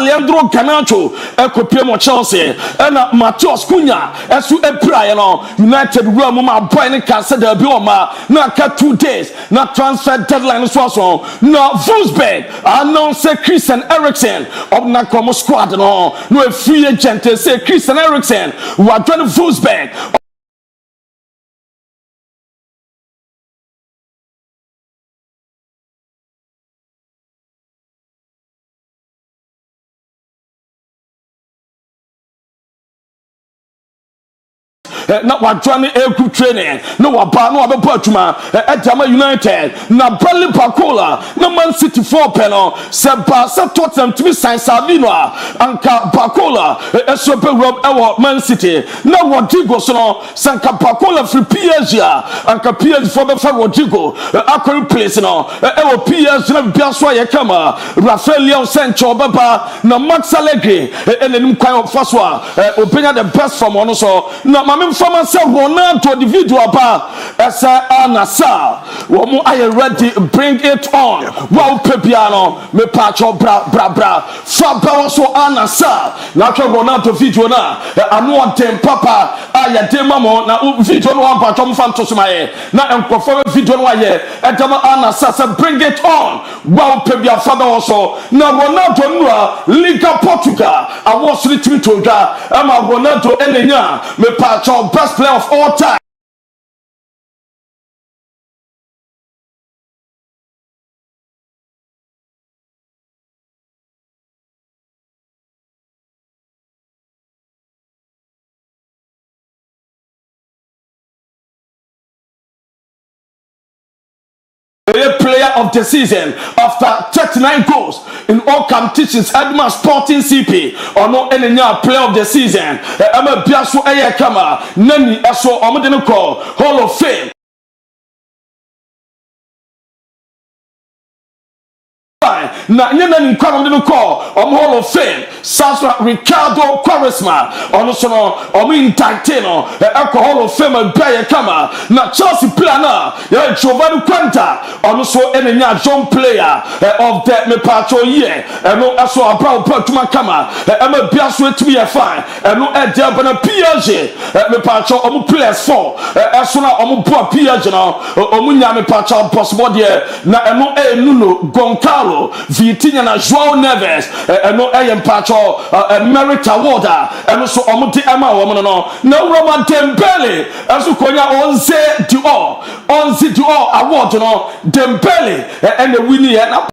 Leandro Garnacho, Ekopiem Chelsea, and Matheus Cunha, as you apply, United Rome, my boy, and Cancer de Bioma, not 2 days, not transfer deadline, so no Wolfsburg, announced Christian Eriksen, of Nakomo squad, no free agent, say Christian Eriksen, who are joining Wolfsburg. Not what joining air crew training, no what bar, no other Portuma, at Jama United, now Bradley Pacola, no Man City 4 panel, Sebasa taught them to be San Savino, and Pacola, a super rob our Man City, now Rodrigo Sono, Sanka Pacola for PSG, and Capias for the Rodrigo, Aquary Place, our PS, Biaswaya Kama, Rafael Sancho Baba, no Max Allegri, and then Mkayo Faswa, Opinion the best from one also, no Mamma. From myself, Ronaldo individual bar, as Anasa, Womo, I am ready, bring it on. Wow, Pepiano, me pacho bra, Fabra so Anasa, natural Ronaldo video na, I want them, Papa, I am Demamo, now video one patron fantos my, now I'm performing video one year, and Dama Anasa, bring it on. Wow, Pepia father also, now Ronaldo, Liga Portugal, I was returning to that, I'm a Ronaldo Elena, me pacho. Best player of all time. Player of the season after 39 goals in all competitions. Edma Sporting CP or no any player of the season. Emma Biaso Ayakama Nani Aso Omodinoko Hall of Fame. na nyena ni kwam de no call Hall of Fame Sasra Ricardo Quaresma ono so no indicted no Hall of Fame Bayer Kama na Chelsea player na ya Giovanni Quanta ono so enenya John player of the mepacho year eno aso abra patuma kama ema bia so etimi ye fine eno e de bana PSG mepacho omu players 4 eso na omu bo PSG na omu nya mepacho possible there na eno Nuno Goncalo Vitinha na João Neves eno mepacho merit award eno so omu di ema wo no na Roman Dembele eso konya 11 Dior award no Dembele and the winning na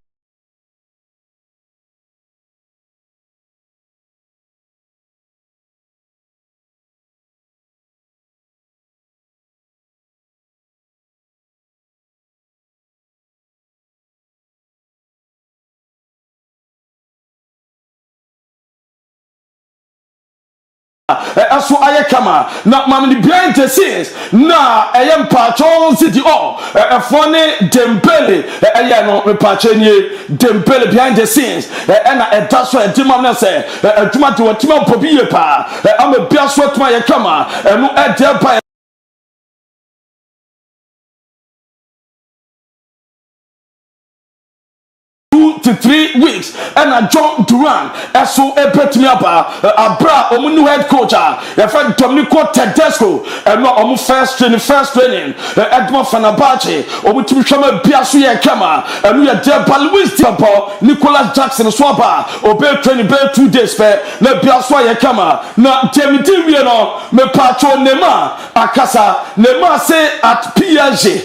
aso ayekama na mamni behind the scenes na pacho city efone Dembele no pacho nie Dembele behind the scenes na daso edimam na say aduma de watima pobiye pa am bia so atuma ayekama no pa 2 to 3 weeks and John Duran so betimi aba abra omunu head coach ya friend Dominico Tedesco and no first training Edmond Fenerbahce omutimi hwama bia so ye kama and we dey Luis Diabo Nicolas Jackson so aba obe training be 2 days pe na bia so ye kama na Temiti wie no me pacho Neymar akasa Neymar say at PSG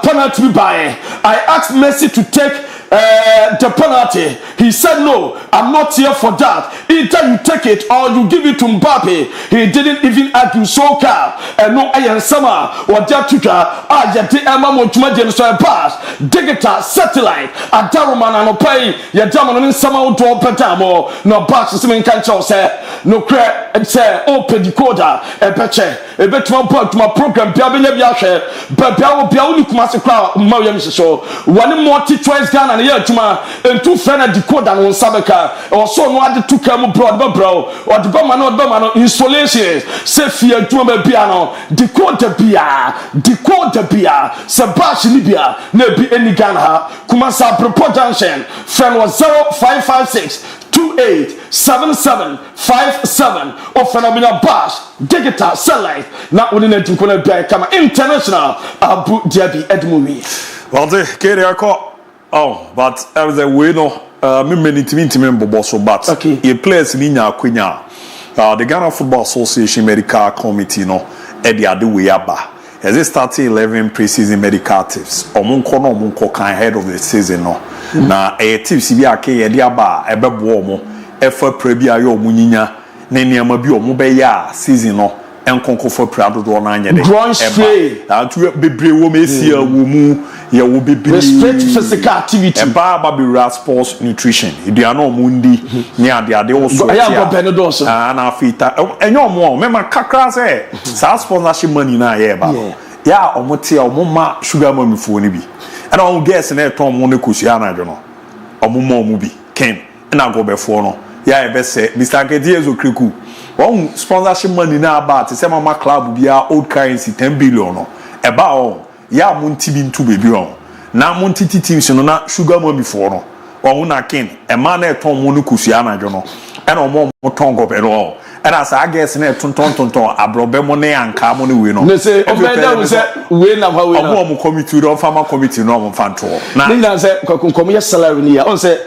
penalty by I asked Messi to take the penalty. He said no, I'm not here for that. Either you take it or you give it to Mbappe. He didn't even argue so car and no ayan sama or jatuka yati Emma Montuma Jensen pass digital satellite a daruman and pay ya daman in sama to petamo no box simin cancho say no crack and say open decoder a betche a bet my program Biabele Biashe but Biauli Kumasi crowd Mariam so one more choice gun and yeah tuma and two friend decoder on Sabeka or so no other two cam broad bro or the bomber installation say fear drum piano decode beer Sebastian Libya nebi any Ghana Kumasa Proport Junction friend was 0556 287757 or phenomenal bash digital satellite not within a Dunkona Bay Kama International Abu Dhabi Edmumi. Well, the carrier call. Oh, but as a way no, many boss but okay. A place in Quenya. The Ghana Football Association Medical Committee no, Eddie Aduweyaba. As it started 11 pre-season medical tips. Omunko kan ahead of the season no. Na tips bi ake Eddie Aba ebebo omo. Efa prebia yo munyinya. Ne niam bi omo be ya season no. Enkonko for prado do na anya de. Ground straight. Antu bebre wo mesia wo mu ye wo bebre. Restrict physical activity. Eba ba sports nutrition. Idia no mundi ni ade wo so. Ya go Benedict so. Na afita. Enyo omo mema kakra say sa sponsorship money na ye ba. Ya omote omoma sugar mami fo ni bi. Ana on guess na eton mo ne kosia na adwo no. Omoma omu bi. Ken na go be fo no. Ya e be say Mr. Kediezo Kriku. One sponsorship money na about say mama club bia old currency 10 billion no. Eba on ya munti bi ntu bebi on. Na munti teams no na sugar mami fo no. Won na ken e ma na eton mo ne kosia na adwo no. E na omo ton go be no. And as I guess na tonton abrobe mo ne anka mo ne we no. Ne say obeda we say we na how we no. Omo committee do farmer committee no mo fanto. Na ni say kokunkom ye salary ni ya. On say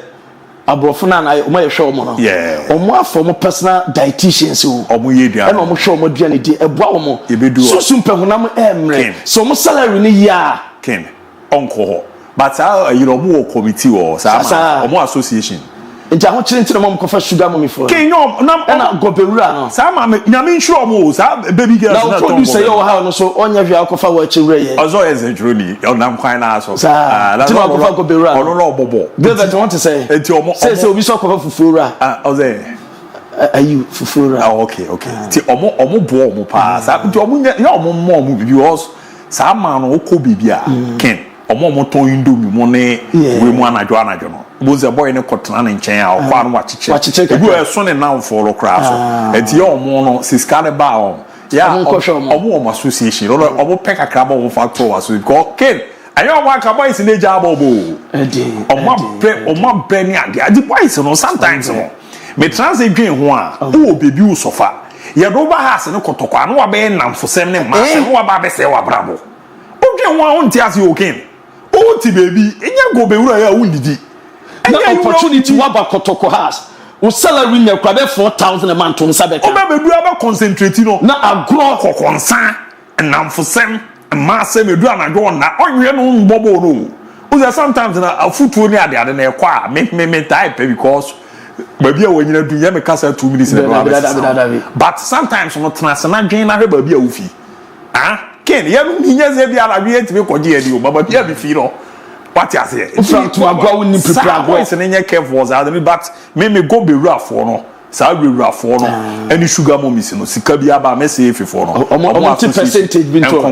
abrofuna na omo ye hwe omo no. Yeah. Omo afọ mo personal dietitians o. Omo ye dua. Na omo hwe omo dua ne di eboa omo. Susu mpehunam emre. So omo salary ni ya. Ken. Onko ho. But you know mo committee o sa omo association. Nja ho chirentire mom kofa sugar mom for. Kenyo na go bewura no. Sa ma nyame nsuro mo sa baby girls na producer yo ha no so onya hwe akofa wa chirure ye. Ozo ezejuro ni onam kwan na aso. Ti ma kofa go bewura. Ono no obobo. David want to say. Enti omo say obi so kofa fufura. Oze ayu fufura. Okay. Ti omo bo omo pa. Sa nti omo nya omo mo bibi os sa ma no okọ bibia Ken omo ton indomie mo ne we mu anadwo no boze boy ne kotena ne nchen a okwa no wachiche ebu eso ne now for kra so enti omo no siska ne ba o ya omo association omo pek akra ba wo factor waso because ken ayo wa ka boys ne ja bobo omo bre ni ade boys no sometimes no me transit dwen ho a wo bebi wo sofa ye do ba has ne kotokwa no wa be namfosem ne ma se no wa ba be se wa brabo o dwen ho a on ti ase o ken o ti baby enya go be wura ya wundidi the opportunity wa ba kotoko has o salary na kwa be 4,000 a month on sabeka o be du aba concentrate no na agro kokonsa namfosem ma se me du anadwo na onwe no mbobo no o sometimes na afutuo ni ade na ekwa me type because baby a wanyina du ya me kasa 2 minutes na but sometimes no transna dwen na hwe baby a ufi ken ya no hinya ze bia la wie timi koje adi o baba bia bi fi no what you say from to agwa woni prepare go is na careful was that but me go be rafo no sa be rafo no any sugar mommies no sika bia ba me say fifo no omo percentage bi to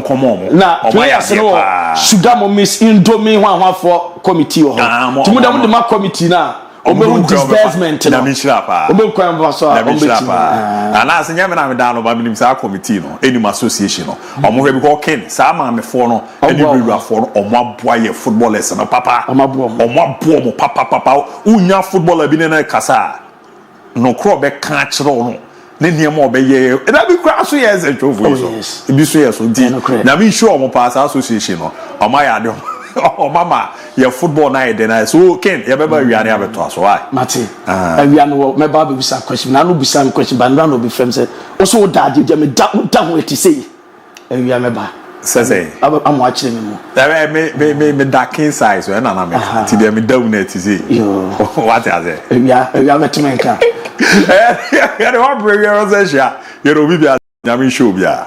na players no sugar mommies indomie hwanhwafo committee ho timu da mo ma committee na omo disbursement na mishira pa omo kwan ba so omo pa ana asenya me na me da no ba minim sa committee no enim association no omo hwe bi ko ken sa ma me fo no eni rewura fo no omo aboa ye footballers no papa omo aboa mo papa unya footballer bi na kasa no kro be kan kire no ne niam obeye e da bi kra so yes e twofo so e bi so yes so di na me sure omo pass association no omo ya de oh mama your football na ide na so ken ya beba wiane abeto so why mate wiane wo me ba be bisa question na no bisa question ba no be frame say o so da je me da ho eti say wiane ba say am wa kire me mo me da king size we na me ti be me down na eti say what is it wiane metmenka ya de wa bre ya so sha ya ro bibia nyame show bia